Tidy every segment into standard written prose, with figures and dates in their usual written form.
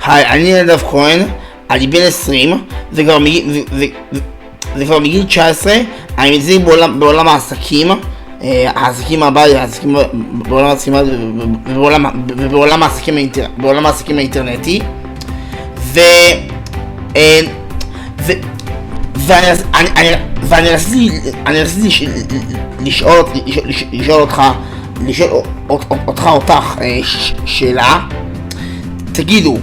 היי, אני נדב כהן, אני בן 20, וכבר מגיל 19, אני מצליח בעולם העסקים, ובעולם העסקים האינטרנטי, ואני רציתי לשאול אותך שאלה. תגידו,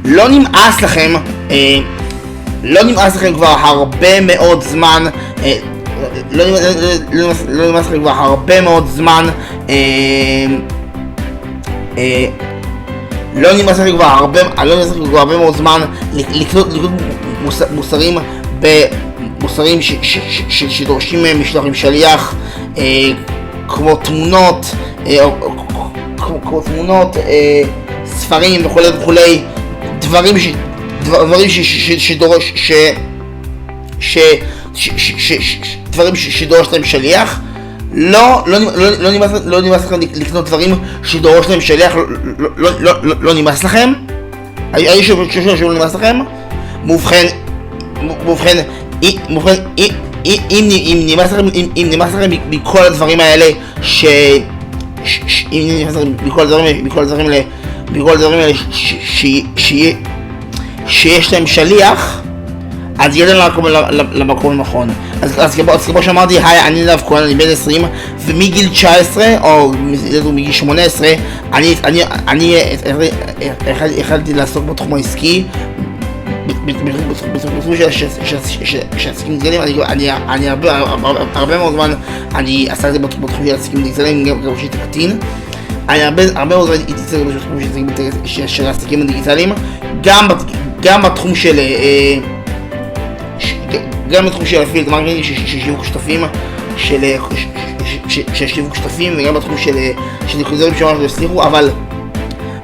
לא נמאס לכם כבר הרבה מאוד זמן, לא נמאס לכם כבר הרבה מאוד זמן, לא נמאס לכם כבר הרבה מאוד זמן לקנות מוצרים שדורשים משלוח שליח, כמו תמונות, ספרים וכולי, דברים שדורש להם שליח. לא נמאס לכם לקנות דברים שדורש להם שליח. לא נמאס לכם? אני שואל שלא נמאס לכם? ובכן, אם נמאס לכם מכל הדברים האלה שיש להם שליח, אז יהיה לנו למקום הנכון. אז כמו שאמרתי, היי, אני נדב כהן, אני בן 20, ומגיל 19 או מגיל 18 אני החלטתי לעסוק בתחום העסקי, בתחום של עסקים דיגיטליים. אני הרבה מאוד זמן אני עשה את זה בתחום של עסקים דיגיטליים, גם כשהייתי קטין. אני הרבה מאוד זמן הייתי צריך בתחום של עסקים דיגיטליים, גם בתחום של אפילייט מרקטינג, של שיווק שותפים, וגם בתחום של נקודות שממש לא הצליחו. אבל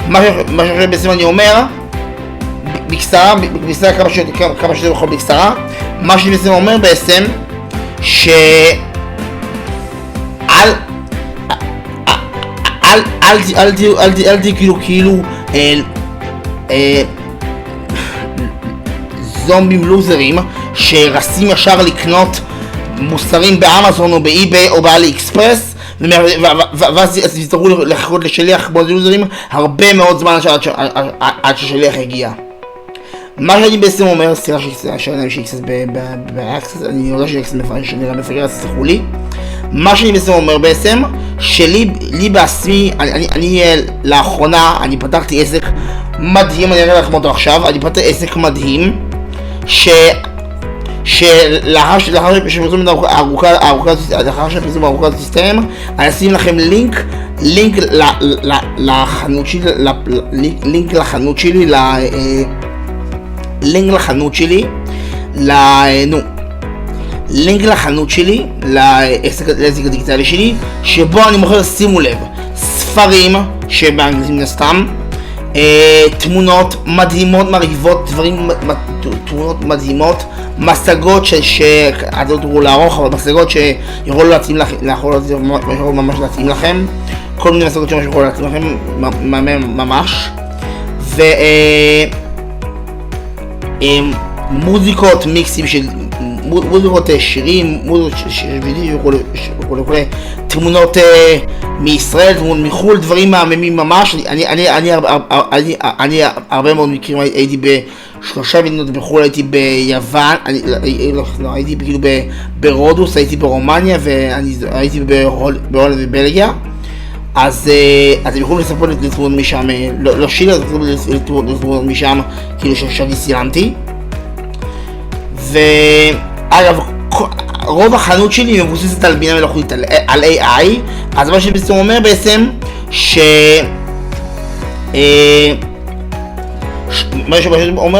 מה שבעצם אני אומר בקצרה, כמה שזה יכול בקצרה, מה שאני בעצם אומר בעצם אל תהיו כאילו זומבים לוזרים שרצים ישר לקנות מוצרים באמזון או באי-ביי או באלי אקספרס, ואז יצטרכו לחכות לשליח כמו לוזרים הרבה מאוד זמן עד ששליח יגיע. מה שאני בעצם אומר, סליחה שאני קצת באקסס, אני יודע שאני מפגר, אז תסלחו לי. מה שאני בעצם אומר בעצם, שלי בעצמי, אני לאחרונה, אני פתחתי עסק מדהים, אני אראה לכם אותו עכשיו. אני פתחתי עסק מדהים, לאחר שפרסום ארוכת תסתיים, אני אשים לכם לינק לחנות שלי, לעסק הדיגיטלי שלי, שבו אני מוכר, שימו לב, ספרים שבאנגלית מן הסתם, תמונות מדהימות מרהיבות, תמונות מדהימות, מצגות שעד לא תראו לערוך, אבל מצגות שיכולו להתאים לכם, כל מיני מצגות שיכולו להתאים לכם ממש, מוזיקות, מיקסים של מוזיקות, שירים, מוזיקות של וידאו וכולי, תמונות מישראל, תמונות מחול, דברים מהממים ממש. אני הרבה מאוד מקרים הייתי בשלושה מדינות בחול, הייתי ביוון, הייתי כאילו ברודוס, הייתי ברומניה, והייתי בהולנד ובלגיה. אז אתם יכולים לספר לתמונות משם, לא שלי, אז תספרו לתמונות משם, כאילו שאני סיימתי. ואגב, רוב החנות שלי מבוססת על בינה מלאכותית, על AI. אז מה שבעצם אומר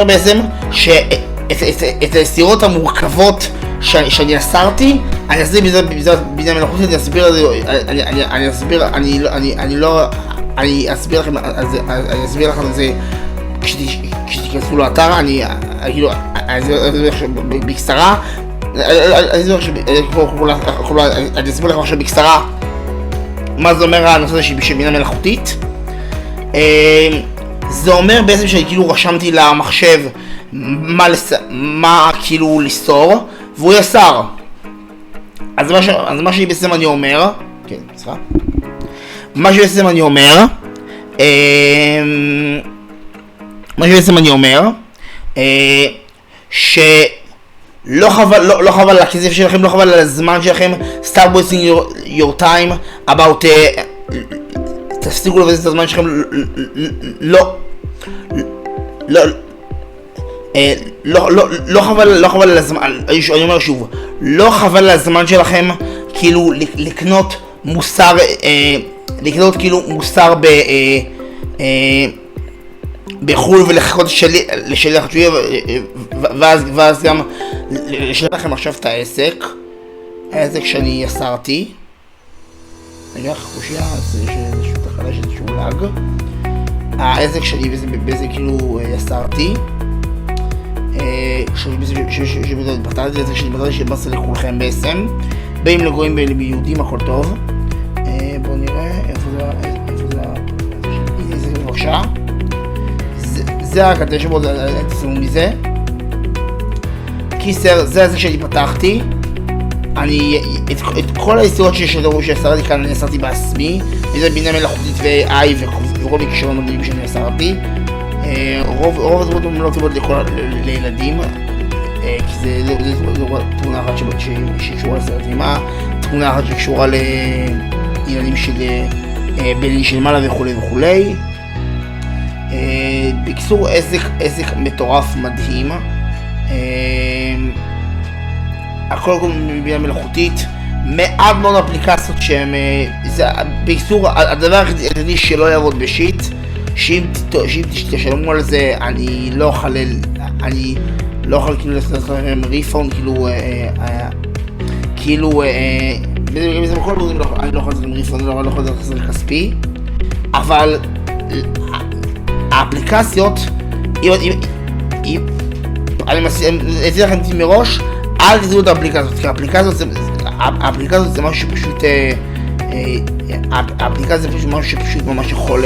בעצם שאת הסירות המורכבות שאני אסרתי, אני אסביר בעזרת בינה מלאכותית, אני אסביר לכם את זה כשתיכנסו לאתר. אני אסביר בקצרה, אני אסביר לכם עכשיו בקצרה מה זה אומר הנושא של בינה מלאכותית. זה אומר בעצם שאני כאילו רשמתי למחשב מה כאילו לסתור, והוא יסר. אז מה שבעצם אני אומר, כן, סליחה. מה שבעצם אני אומר, שלא חבל על הכסף שלכם, לא חבל על הזמן שלכם, start wasting your time about, תפסיקו לבזבז את הזמן שלכם, לא חבל על הזמן, אני אומר שוב, לא חבל על הזמן שלכם כאילו לקנות מוסר, לקנות כאילו מוסר בחול ולחכות לשליח תשובה, ואז גם לשלוח לכם עכשיו את העסק שאני יסרתי. רגע, חושיה, זה איזשהו תחלה של איזשהו לאג. העסק שלי באיזה כאילו יסרתי, שבטרתי את זה שאני בטרתי שבאסה לכולכם בעצם, בין לגויים בין יהודים, הכל טוב. בואו נראה איפה זה בבקשה. זה הקטע שבו תשימו מזה. קיסר, זה הזה שאני פתחתי. אני, את כל היצירות שיסרתי כאן אני יסרתי בעצמי, וזה בינה מלאכותית ו-AI ורוב הקשרים מדהים שאני יסרתי. רוב הדמות לא טובות לילדים, כי זה תמונה אחת שקשורה לסרטימה, תמונה אחת שקשורה לילדים של בני של מעלה וכו' וכו'. בקיצור, עסק מטורף מדהים. הכל מבינה מלאכותית, מעט מאוד אפליקציות שהן, בקיצור, הדבר היחידי שלא יעבוד בשיט, שאם תשלמו על זה, אני לא אוכל כאילו לעשות לכם ריפאונד, כאילו, בזה בכל דברים אני לא יכול לעשות לכם ריפאונד, אני לא יכול לעשות לכם כספי, אבל האפליקציות, אני אציע לכם מראש, אל תזרו את האפליקציות, כי האפליקציות זה משהו שפשוט, האפליקציה זה משהו שפשוט ממש יכול,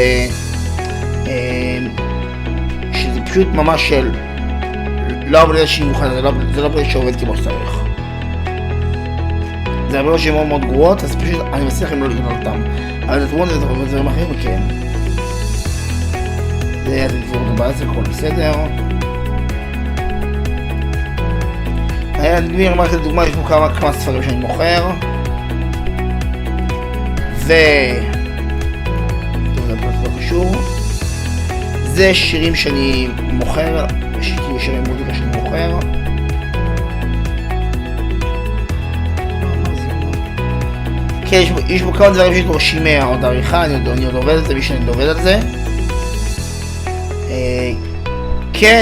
שזה פשוט ממש של, לא עבודה שהיא מוכנה, זה לא עבודה שעובד כמו שצריך. זה עבודה שהיא מאוד מאוד גרועות, אז פשוט אני מציע לכם לא לגנות אותם. אבל תתרון את הדברים אחרים, וכן. זה היה תתבור אותו בעצם, הכל בסדר. אני אמרתי לדוגמה, יש פה כמה ספרים שאני מוכר. זה לא קשור. זה שירים שאני מוכר, שירים מוזיקה שאני מוכר. כן, יש פה כמה דברים שדורשים עוד עריכה, אני עוד עובד על זה, מי שאני עובד על זה. כן,